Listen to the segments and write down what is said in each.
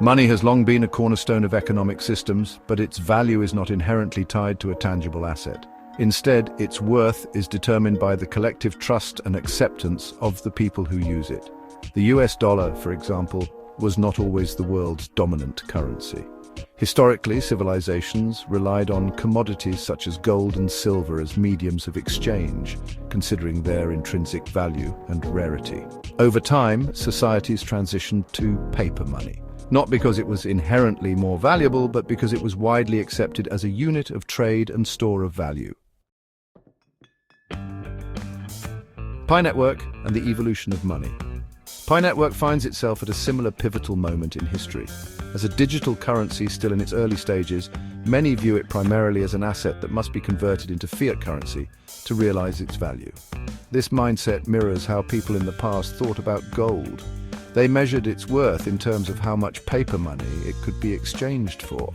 Money has long been a cornerstone of economic systems, but its value is not inherently tied to a tangible asset. Instead, its worth is determined by the collective trust and acceptance of the people who use it. The US dollar, for example, was not always the world's dominant currency. Historically, civilizations relied on commodities such as gold and silver as mediums of exchange, considering their intrinsic value and rarity. Over time, societies transitioned to paper money, not because it was inherently more valuable, but because it was widely accepted as a unit of trade and store of value. Pi Network and the evolution of money. Pi Network finds itself at a similar pivotal moment in history. As a digital currency still in its early stages, many view it primarily as an asset that must be converted into fiat currency to realize its value. This mindset mirrors how people in the past thought about gold. They measured its worth in terms of how much paper money it could be exchanged for.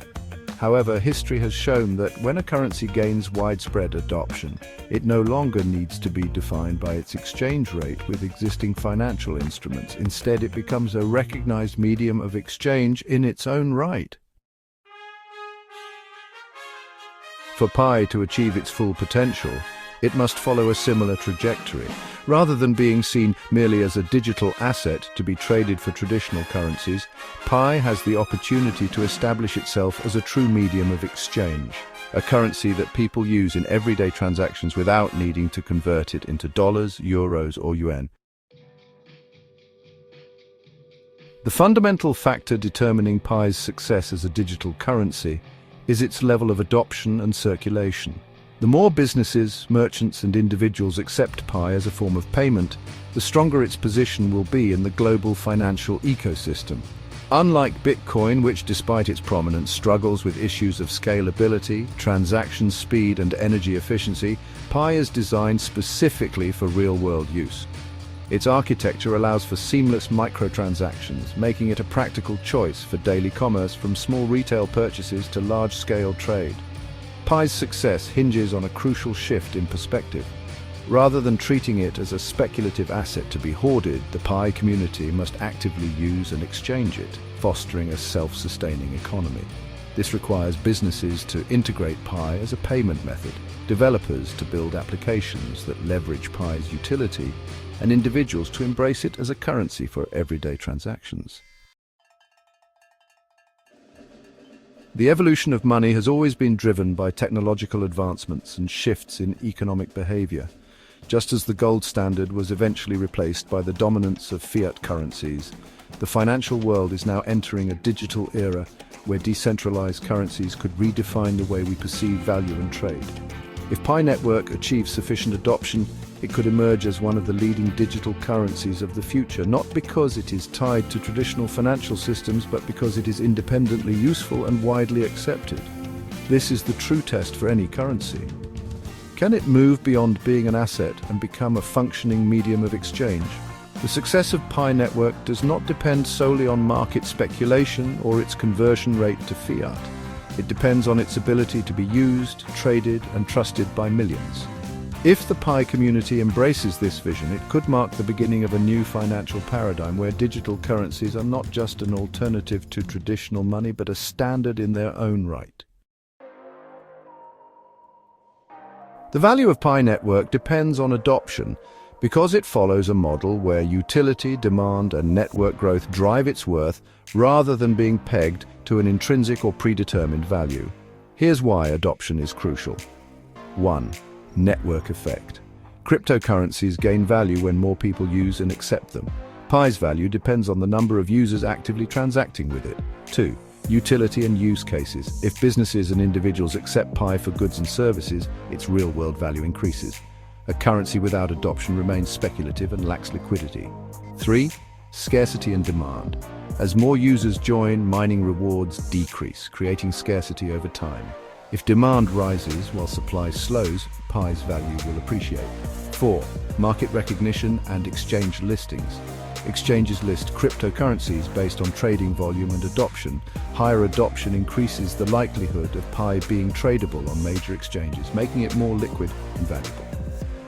However, history has shown that when a currency gains widespread adoption, it no longer needs to be defined by its exchange rate with existing financial instruments. Instead, it becomes a recognized medium of exchange in its own right. For Pi to achieve its full potential, it must follow a similar trajectory. Rather than being seen merely as a digital asset to be traded for traditional currencies, Pi has the opportunity to establish itself as a true medium of exchange, a currency that people use in everyday transactions without needing to convert it into dollars, euros, or yuan. The fundamental factor determining Pi's success as a digital currency is its level of adoption and circulation. The more businesses, merchants, and individuals accept Pi as a form of payment, the stronger its position will be in the global financial ecosystem. Unlike Bitcoin, which despite its prominence struggles with issues of scalability, transaction speed, and energy efficiency, Pi is designed specifically for real-world use. Its architecture allows for seamless microtransactions, making it a practical choice for daily commerce from small retail purchases to large-scale trade. Pi's success hinges on a crucial shift in perspective. Rather than treating it as a speculative asset to be hoarded, the Pi community must actively use and exchange it, fostering a self-sustaining economy. This requires businesses to integrate Pi as a payment method, developers to build applications that leverage Pi's utility, and individuals to embrace it as a currency for everyday transactions. The evolution of money has always been driven by technological advancements and shifts in economic behavior. Just as the gold standard was eventually replaced by the dominance of fiat currencies, the financial world is now entering a digital era where decentralized currencies could redefine the way we perceive value and trade. If Pi Network achieves sufficient adoption, it could emerge as one of the leading digital currencies of the future, not because it is tied to traditional financial systems, but because it is independently useful and widely accepted. This is the true test for any currency. Can it move beyond being an asset and become a functioning medium of exchange? The success of Pi Network does not depend solely on market speculation or its conversion rate to fiat. It depends on its ability to be used, traded, and trusted by millions. If the Pi community embraces this vision, it could mark the beginning of a new financial paradigm where digital currencies are not just an alternative to traditional money, but a standard in their own right. The value of Pi Network depends on adoption because it follows a model where utility, demand, and network growth drive its worth rather than being pegged to an intrinsic or predetermined value. Here's why adoption is crucial. 1. Network effect. Cryptocurrencies gain value when more people use and accept them. Pi's value depends on the number of users actively transacting with it. 2. Utility and use cases. If businesses and individuals accept Pi for goods and services, its real-world value increases. A currency without adoption remains speculative and lacks liquidity. 3. Scarcity and demand. As more users join, mining rewards decrease, creating scarcity over time. If demand rises while supply slows, Pi's value will appreciate. 4. Market recognition and exchange listings. Exchanges list cryptocurrencies based on trading volume and adoption. Higher adoption increases the likelihood of Pi being tradable on major exchanges, making it more liquid and valuable.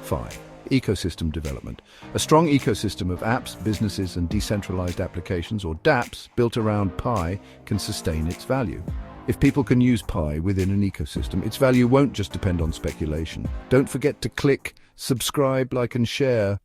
5. Ecosystem development. A strong ecosystem of apps, businesses and decentralized applications, or dApps, built around Pi can sustain its value. If people can use Pi within an ecosystem, its value won't just depend on speculation. Don't forget to click, subscribe, like and share.